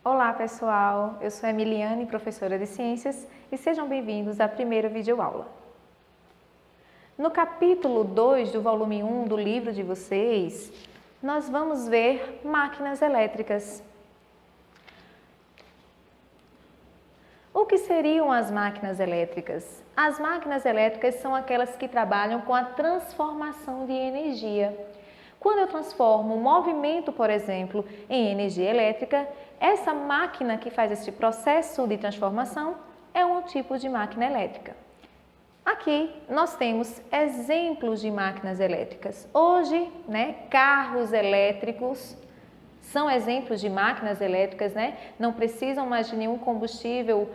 Olá pessoal, eu sou Emiliane, professora de Ciências e sejam bem-vindos à primeira videoaula. No capítulo 2 do volume 1 do livro de vocês, nós vamos ver máquinas elétricas. O que seriam as máquinas elétricas? As máquinas elétricas são aquelas que trabalham com a transformação de energia. Quando eu transformo o movimento, por exemplo, em energia elétrica, essa máquina que faz esse processo de transformação é um tipo de máquina elétrica. Aqui nós temos exemplos de máquinas elétricas. Hoje, carros elétricos são exemplos de máquinas elétricas, não precisam mais de nenhum combustível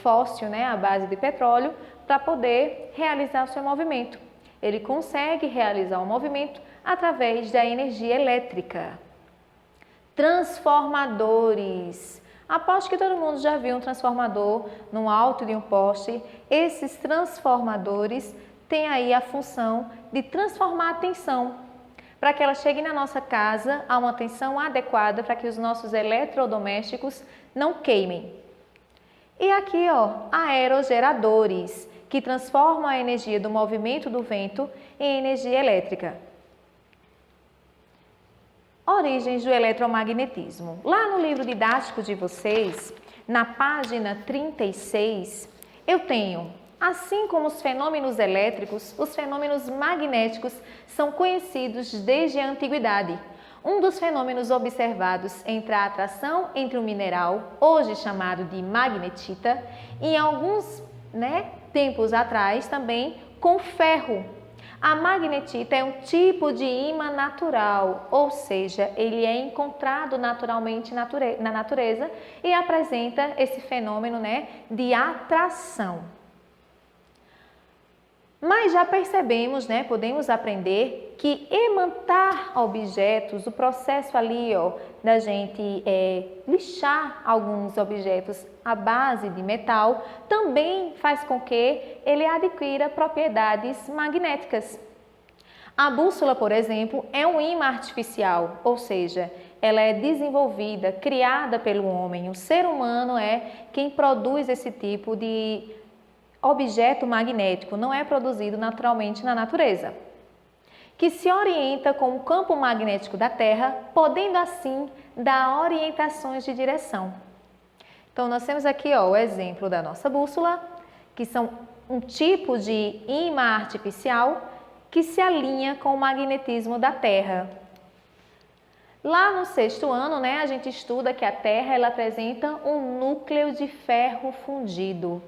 fóssil, à base de petróleo, para poder realizar o seu movimento. Ele consegue realizar o movimento através da energia elétrica. Transformadores. Aposto que todo mundo já viu um transformador no alto de um poste. Esses transformadores têm aí a função de transformar a tensão, para que ela chegue na nossa casa a uma tensão adequada para que os nossos eletrodomésticos não queimem. E aqui, aerogeradores, que transformam a energia do movimento do vento em energia elétrica. Origens do eletromagnetismo. Lá no livro didático de vocês, na página 36, eu tenho, assim como os fenômenos elétricos, os fenômenos magnéticos são conhecidos desde a antiguidade. Um dos fenômenos observados entre a atração entre um mineral, hoje chamado de magnetita, e em alguns tempos atrás também com ferro. A magnetita é um tipo de ímã natural, ou seja, ele é encontrado naturalmente na natureza e apresenta esse fenômeno de atração. Mas já percebemos, podemos aprender que imantar objetos, o processo ali da gente lixar alguns objetos à base de metal, também faz com que ele adquira propriedades magnéticas. A bússola, por exemplo, é um ímã artificial, ou seja, ela é desenvolvida, criada pelo homem. O ser humano é quem produz esse tipo de objeto magnético, não é produzido naturalmente na natureza, que se orienta com o campo magnético da Terra, podendo assim dar orientações de direção. Então, nós temos aqui o exemplo da nossa bússola, que são um tipo de ímã artificial que se alinha com o magnetismo da Terra. Lá no 6º ano, a gente estuda que a Terra ela apresenta um núcleo de ferro fundido.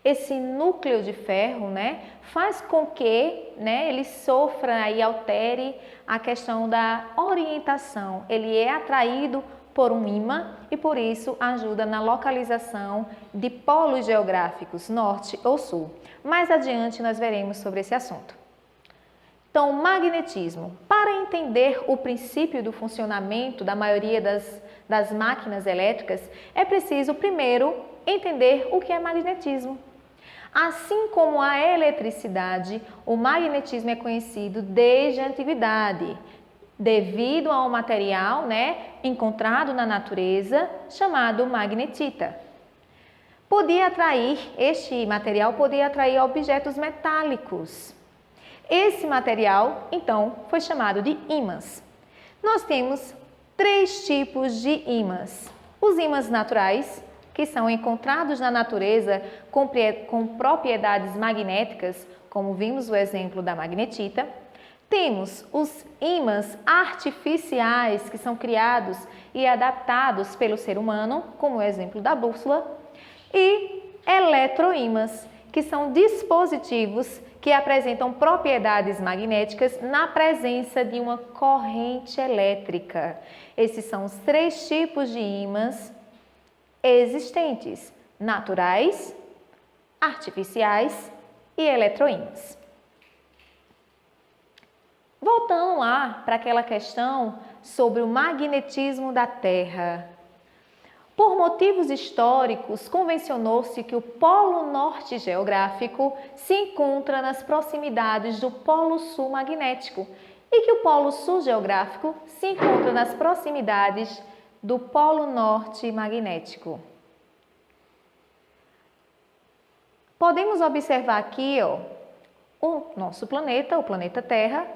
Esse núcleo de ferro, faz com que ele sofra e altere a questão da orientação. Ele é atraído por um ímã e por isso ajuda na localização de polos geográficos, norte ou sul. Mais adiante nós veremos sobre esse assunto. Então, magnetismo. Para entender o princípio do funcionamento da maioria das máquinas elétricas, é preciso primeiro entender o que é magnetismo. Assim como a eletricidade, o magnetismo é conhecido desde a antiguidade, devido a um material encontrado na natureza chamado magnetita. Este material podia atrair objetos metálicos. Esse material, então, foi chamado de ímãs. Nós temos 3 tipos de ímãs. Os ímãs naturais, que são encontrados na natureza com propriedades magnéticas, como vimos o exemplo da magnetita. Temos os ímãs artificiais, que são criados e adaptados pelo ser humano, como o exemplo da bússola. E eletroímãs, que são dispositivos que apresentam propriedades magnéticas na presença de uma corrente elétrica. Esses são os 3 tipos de ímãs existentes: naturais, artificiais e eletroímãs. Voltando lá para aquela questão sobre o magnetismo da Terra. Por motivos históricos, convencionou-se que o Polo Norte geográfico se encontra nas proximidades do Polo Sul magnético e que o Polo Sul geográfico se encontra nas proximidades do polo norte magnético. Podemos observar aqui, ó, o nosso planeta, o planeta Terra.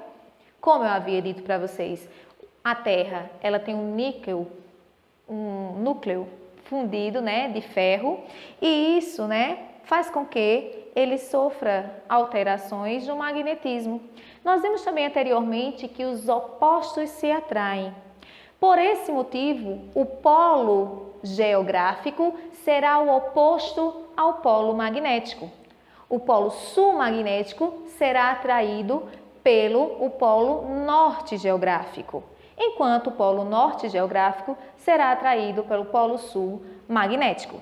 Como eu havia dito para vocês, a Terra, ela tem um núcleo fundido, né, de ferro, e isso, né, faz com que ele sofra alterações no magnetismo. Nós vimos também anteriormente que os opostos se atraem. Por esse motivo, o polo geográfico será o oposto ao polo magnético. O polo sul magnético será atraído pelo o polo norte geográfico, enquanto o polo norte geográfico será atraído pelo polo sul magnético.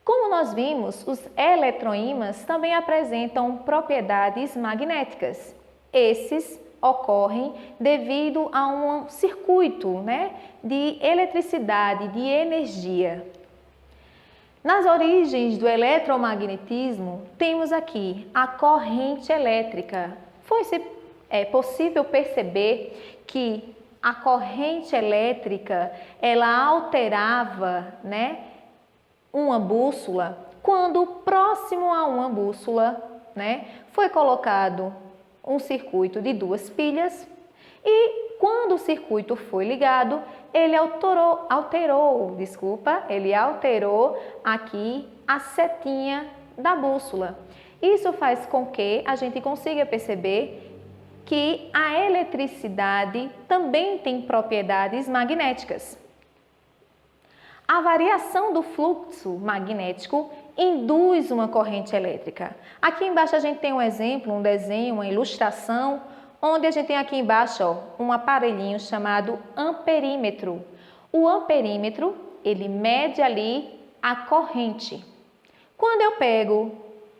Como nós vimos, os eletroímãs também apresentam propriedades magnéticas. Esses ocorrem devido a um circuito, né, de eletricidade, de energia. Nas origens do eletromagnetismo, temos aqui a corrente elétrica. Foi possível perceber que a corrente elétrica, ela alterava, né, uma bússola, quando próximo a uma bússola, né, foi colocado um circuito de 2 pilhas e quando o circuito foi ligado, ele alterou aqui a setinha da bússola. Isso faz com que a gente consiga perceber que a eletricidade também tem propriedades magnéticas. A variação do fluxo magnético induz uma corrente elétrica. Aqui embaixo a gente tem um exemplo, um desenho, uma ilustração, onde a gente tem aqui embaixo, ó, um aparelhinho chamado amperímetro. O amperímetro, ele mede ali a corrente. Quando eu pego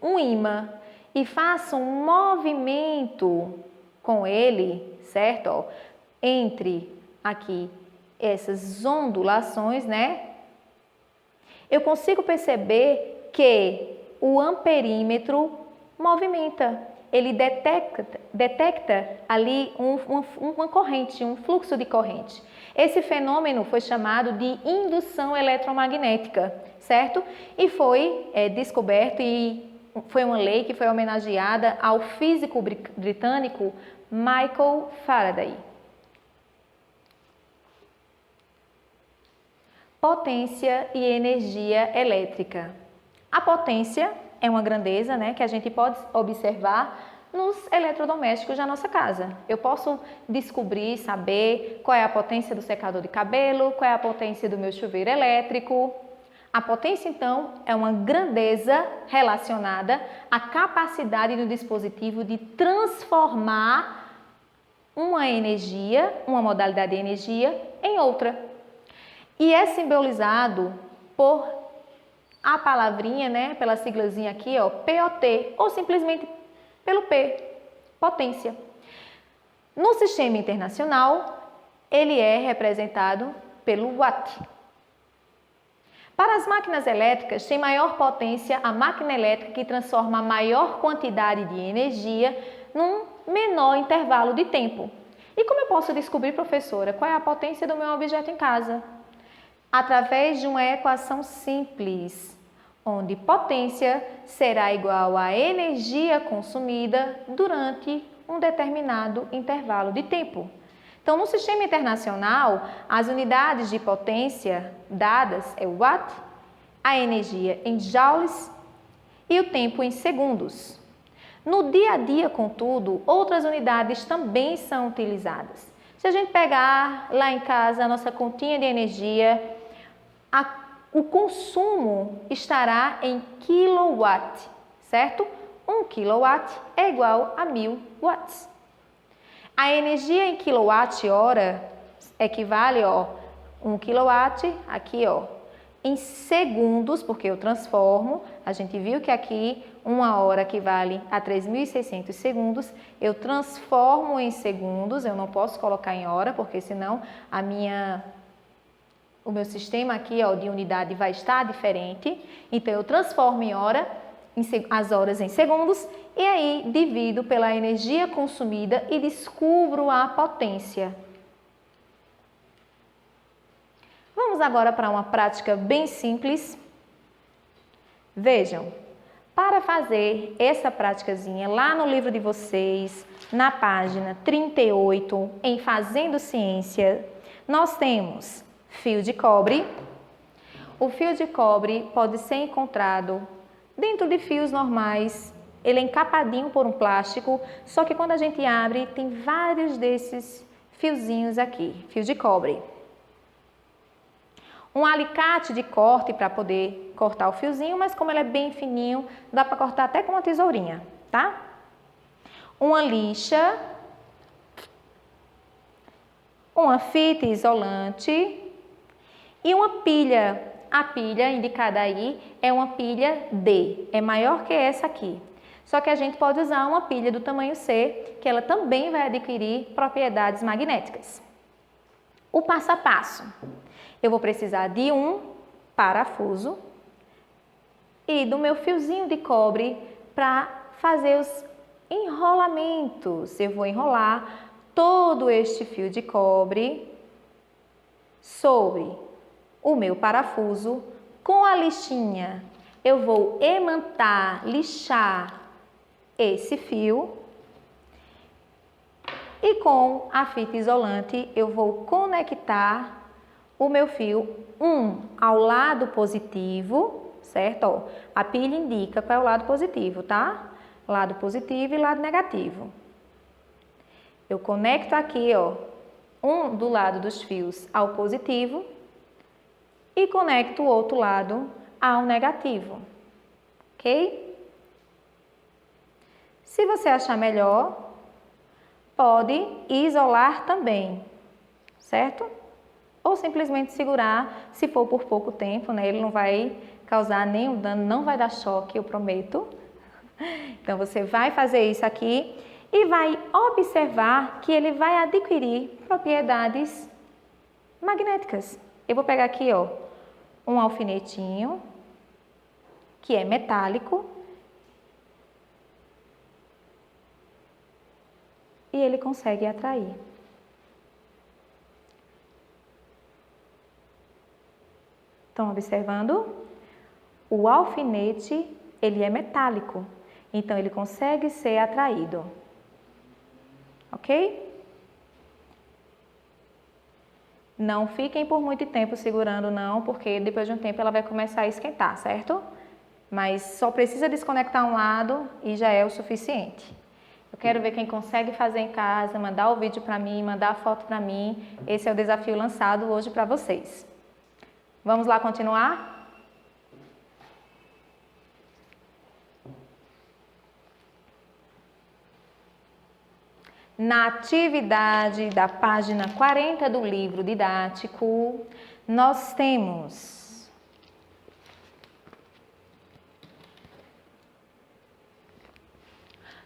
um ímã e faço um movimento com ele, certo? Ó, entre aqui essas ondulações, né? Eu consigo perceber que o amperímetro movimenta. Ele detecta ali uma corrente, um fluxo de corrente. Esse fenômeno foi chamado de indução eletromagnética, certo? E foi descoberto e foi uma lei que foi homenageada ao físico britânico Michael Faraday. Potência e energia elétrica. A potência é uma grandeza, né, que a gente pode observar nos eletrodomésticos da nossa casa. Eu posso descobrir, saber qual é a potência do secador de cabelo, qual é a potência do meu chuveiro elétrico. A potência, então, é uma grandeza relacionada à capacidade do dispositivo de transformar uma energia, uma modalidade de energia, em outra. E é simbolizado por a palavrinha, né, pela siglazinha aqui, ó, POT, ou simplesmente pelo P, potência. No sistema internacional, ele é representado pelo Watt. Para as máquinas elétricas, tem maior potência a máquina elétrica que transforma a maior quantidade de energia num menor intervalo de tempo. E como eu posso descobrir, professora, qual é a potência do meu objeto em casa? Através de uma equação simples, onde potência será igual à energia consumida durante um determinado intervalo de tempo. Então, no sistema internacional, as unidades de potência dadas é o watt, a energia em joules e o tempo em segundos. No dia a dia, contudo, outras unidades também são utilizadas. Se a gente pegar lá em casa a nossa continha de energia, o consumo estará em kilowatt, certo? 1 kilowatt é igual a 1000 watts. A energia em quilowatt-hora equivale, ó, 1 kilowatt, aqui, ó, em segundos, porque eu transformo, a gente viu que aqui 1 hora equivale a 3.600 segundos, eu transformo em segundos, eu não posso colocar em hora, porque senão o meu sistema aqui, ó, de unidade vai estar diferente. Então, eu transformo em hora as horas em segundos, e aí divido pela energia consumida e descubro a potência. Vamos agora para uma prática bem simples. Vejam, para fazer essa praticazinha lá no livro de vocês, na página 38, em Fazendo Ciência, nós temos fio de cobre. O fio de cobre pode ser encontrado dentro de fios normais, ele é encapadinho por um plástico, só que quando a gente abre, tem vários desses fiozinhos aqui, fio de cobre. Um alicate de corte para poder cortar o fiozinho, mas como ele é bem fininho, dá para cortar até com uma tesourinha, tá? Uma lixa, uma fita isolante e uma pilha. A pilha indicada aí é uma pilha D, é maior que essa aqui. Só que a gente pode usar uma pilha do tamanho C, que ela também vai adquirir propriedades magnéticas. O passo a passo. Eu vou precisar de um parafuso e do meu fiozinho de cobre para fazer os enrolamentos. Eu vou enrolar todo este fio de cobre sobre o meu parafuso com a lixinha. Eu vou emantar, lixar esse fio e com a fita isolante eu vou conectar o meu fio, ao lado positivo, certo? Ó, a pilha indica qual é o lado positivo, tá? Lado positivo e lado negativo. Eu conecto aqui, ó, do lado dos fios ao positivo e conecto o outro lado ao negativo, ok? Se você achar melhor, pode isolar também, certo? Ou simplesmente segurar, se for por pouco tempo, né? Ele não vai causar nenhum dano, não vai dar choque, eu prometo. Então, você vai fazer isso aqui e vai observar que ele vai adquirir propriedades magnéticas. Eu vou pegar aqui, ó, um alfinetinho, que é metálico, e ele consegue atrair. Estão observando? O alfinete, ele é metálico, então ele consegue ser atraído. Ok? Não fiquem por muito tempo segurando não, porque depois de um tempo ela vai começar a esquentar, certo? Mas só precisa desconectar um lado e já é o suficiente. Eu quero ver quem consegue fazer em casa, mandar o vídeo para mim, mandar a foto para mim. Esse é o desafio lançado hoje para vocês. Vamos lá continuar? Na atividade da página 40 do livro didático, nós temos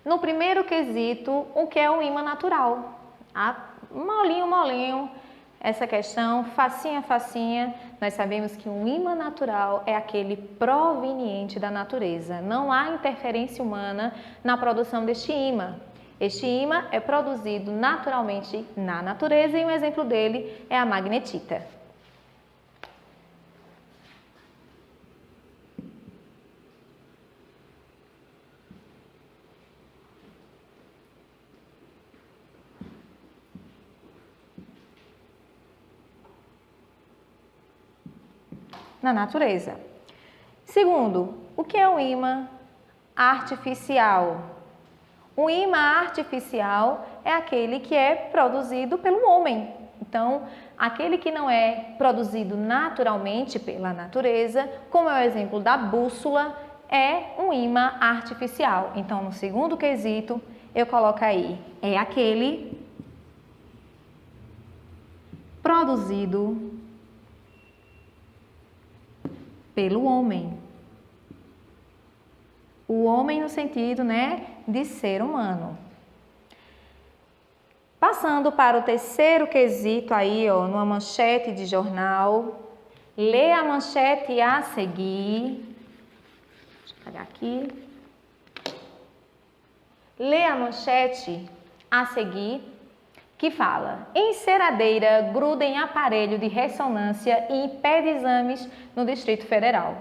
no primeiro quesito o que é o ímã natural. Molinho, molinho. Essa questão, facinha, facinha, nós sabemos que um ímã natural é aquele proveniente da natureza. Não há interferência humana na produção deste ímã. Este ímã é produzido naturalmente na natureza e um exemplo dele é a magnetita. Na natureza. Segundo, o que é um ímã artificial? Um ímã artificial é aquele que é produzido pelo homem. Então, aquele que não é produzido naturalmente pela natureza, como é o exemplo da bússola, é um ímã artificial. Então, no segundo quesito, eu coloco aí, é aquele produzido pelo homem. O homem no sentido, né, de ser humano. Passando para o terceiro quesito aí, ó, numa manchete de jornal. Lê a manchete a seguir. apagar aqui. Lê a manchete a seguir, que fala: enceradeira gruda em aparelho de ressonância e impede exames no Distrito Federal.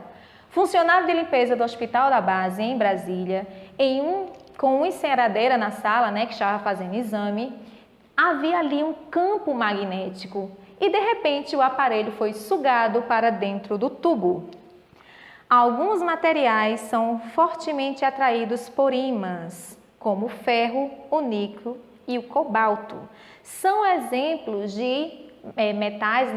Funcionário de limpeza do Hospital da Base, em Brasília, com uma enceradeira na sala, que estava fazendo exame, havia ali um campo magnético e, de repente, o aparelho foi sugado para dentro do tubo. Alguns materiais são fortemente atraídos por ímãs, como o ferro, o níquel e o cobalto. São exemplos de metais,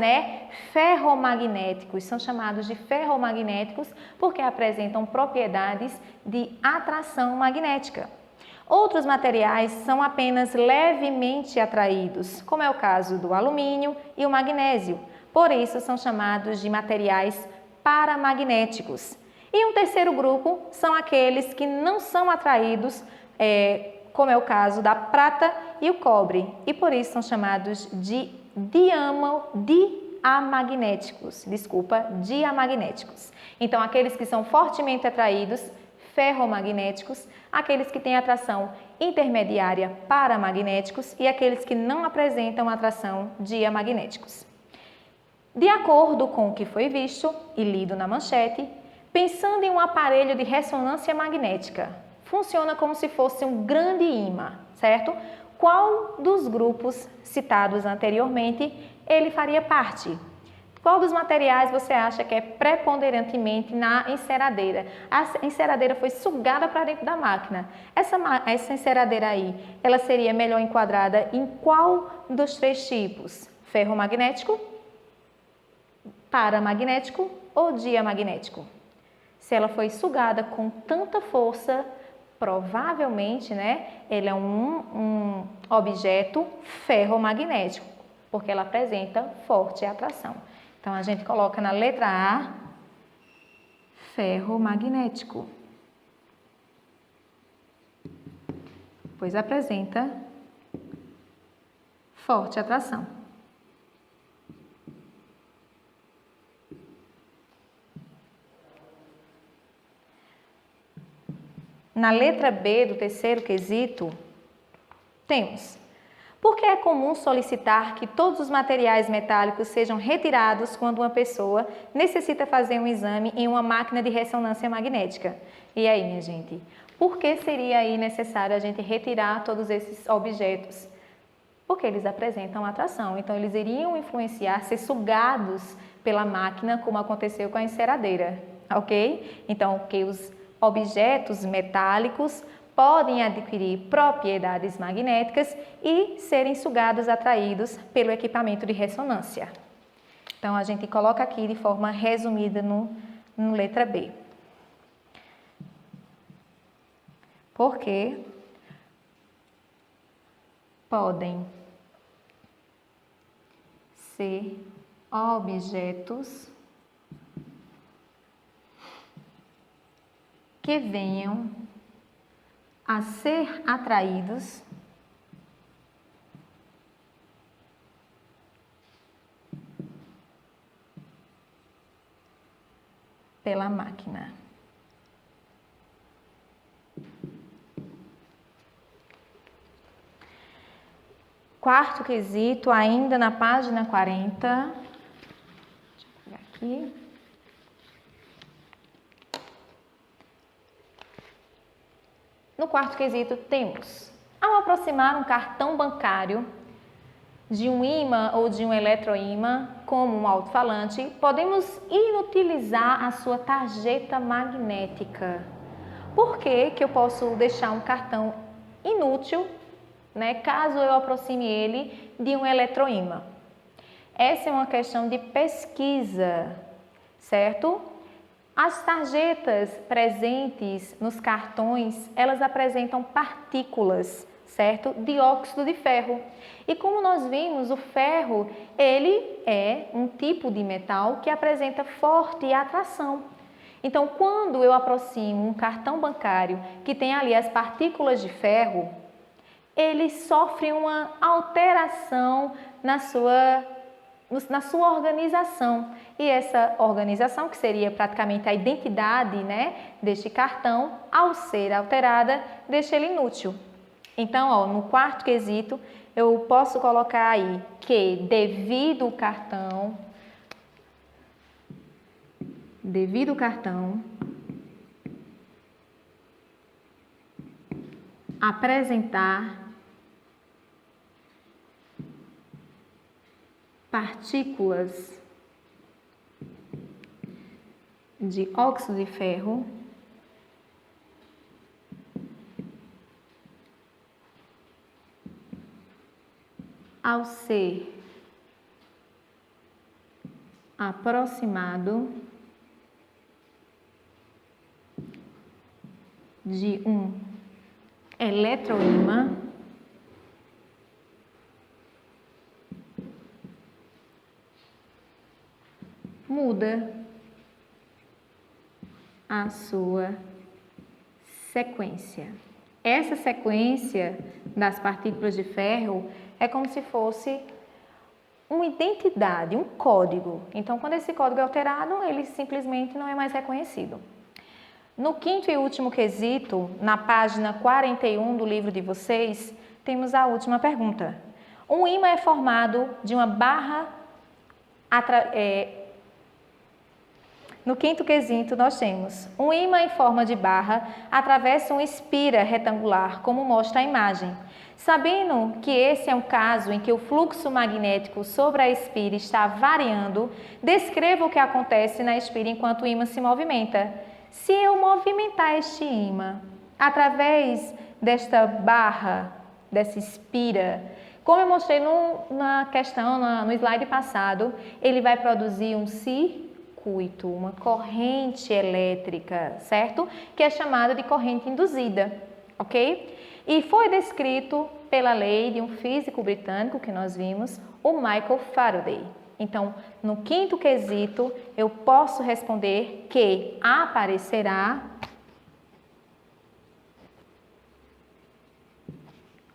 ferromagnéticos. São chamados de ferromagnéticos porque apresentam propriedades de atração magnética. Outros materiais são apenas levemente atraídos, como é o caso do alumínio e o magnésio. Por isso, são chamados de materiais paramagnéticos. E um terceiro grupo são aqueles que não são atraídos, como é o caso da prata e o cobre, e por isso são chamados de diamagnéticos. Então, aqueles que são fortemente atraídos, ferromagnéticos, aqueles que têm atração intermediária, paramagnéticos, e aqueles que não apresentam atração, diamagnéticos. De acordo com o que foi visto e lido na manchete, pensando em um aparelho de ressonância magnética, funciona como se fosse um grande ímã, certo? Qual dos grupos citados anteriormente ele faria parte? Qual dos materiais você acha que é preponderantemente na enceradeira? A enceradeira foi sugada para dentro da máquina. Essa enceradeira aí, ela seria melhor enquadrada em qual dos três tipos? Ferromagnético, paramagnético ou diamagnético? Se ela foi sugada com tanta força, provavelmente, ele é um objeto ferromagnético, porque ela apresenta forte atração. Então, a gente coloca na letra A, ferromagnético, pois apresenta forte atração. Na letra B do terceiro quesito, temos: por que é comum solicitar que todos os materiais metálicos sejam retirados quando uma pessoa necessita fazer um exame em uma máquina de ressonância magnética? E aí, minha gente, por que seria aí necessário a gente retirar todos esses objetos? Porque eles apresentam atração, então eles iriam influenciar, ser sugados pela máquina, como aconteceu com a enceradeira, ok? Então, que os objetos metálicos podem adquirir propriedades magnéticas e serem sugados, atraídos pelo equipamento de ressonância. Então, a gente coloca aqui de forma resumida no letra B. Porque podem ser objetos que venham a ser atraídos pela máquina. Quarto quesito, ainda na página 40. Deixa eu pegar aqui. No quarto quesito temos: ao aproximar um cartão bancário de um ímã ou de um eletroímã, como um alto-falante, podemos inutilizar a sua tarjeta magnética. Por que eu posso deixar um cartão inútil, caso eu aproxime ele de um eletroímã? Essa é uma questão de pesquisa, certo? As tarjetas presentes nos cartões, elas apresentam partículas, certo? Dióxido de ferro. E como nós vimos, o ferro, ele é um tipo de metal que apresenta forte atração. Então, quando eu aproximo um cartão bancário que tem ali as partículas de ferro, ele sofre uma alteração na sua na sua organização. E essa organização, que seria praticamente a identidade, né, deste cartão, ao ser alterada, deixa ele inútil. Então, ó, no quarto quesito, eu posso colocar aí que devido o cartão apresentar partículas de óxido de ferro ao ser aproximado de um eletroímã muda a sua sequência. Essa sequência das partículas de ferro é como se fosse uma identidade, um código. Então, quando esse código é alterado, ele simplesmente não é mais reconhecido. No quinto e último quesito, na página 41 do livro de vocês, temos a última pergunta. Um ímã é formado de uma barra... No quinto quesito, nós temos um ímã em forma de barra atravessa uma espira retangular, como mostra a imagem. Sabendo que esse é um caso em que o fluxo magnético sobre a espira está variando, descreva o que acontece na espira enquanto o ímã se movimenta. Se eu movimentar este ímã através desta barra, dessa espira, como eu mostrei na questão, no slide passado, ele vai produzir um circuito, uma corrente elétrica, certo? Que é chamada de corrente induzida, ok? E foi descrito pela lei de um físico britânico que nós vimos, o Michael Faraday. Então, no quinto quesito, eu posso responder que aparecerá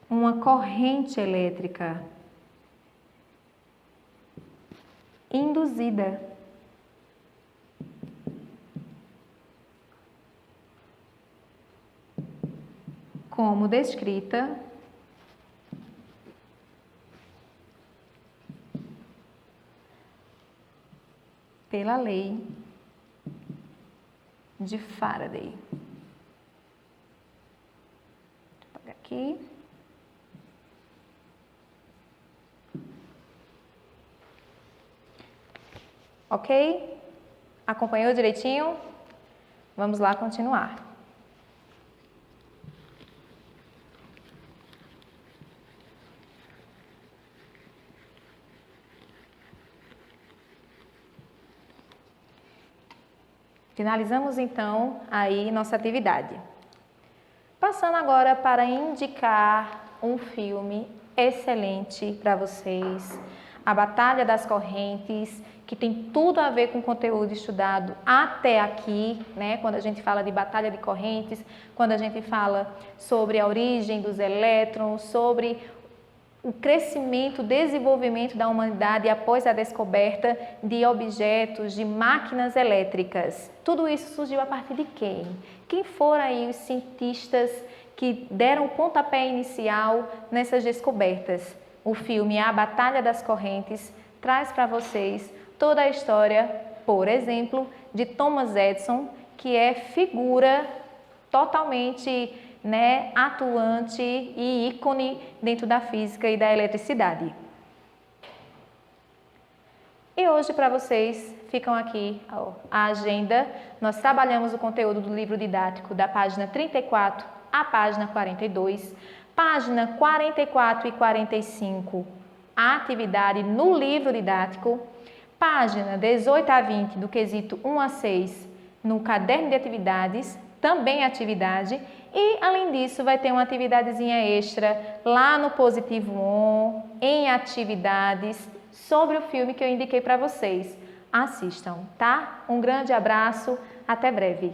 uma corrente elétrica induzida como descrita pela lei de Faraday. Vou apagar aqui. Ok? Acompanhou direitinho? Vamos lá continuar. Finalizamos então aí nossa atividade. Passando agora para indicar um filme excelente para vocês, A Batalha das Correntes, que tem tudo a ver com o conteúdo estudado até aqui, né? Quando a gente fala de batalha de correntes, quando a gente fala sobre a origem dos elétrons, sobre o crescimento, o desenvolvimento da humanidade após a descoberta de objetos, de máquinas elétricas. Tudo isso surgiu a partir de quem? Quem foram aí os cientistas que deram o pontapé inicial nessas descobertas? O filme A Batalha das Correntes traz para vocês toda a história, por exemplo, de Thomas Edison, que é figura totalmente atuante e ícone dentro da física e da eletricidade. E hoje para vocês ficam aqui a agenda. Nós trabalhamos o conteúdo do livro didático da página 34 à página 42. Página 44 e 45, a atividade no livro didático. Página 18 a 20 do quesito 1 a 6 no caderno de atividades, também atividade. E, além disso, vai ter uma atividadezinha extra lá no Positivo On, em atividades, sobre o filme que eu indiquei para vocês. Assistam, tá? Um grande abraço, até breve!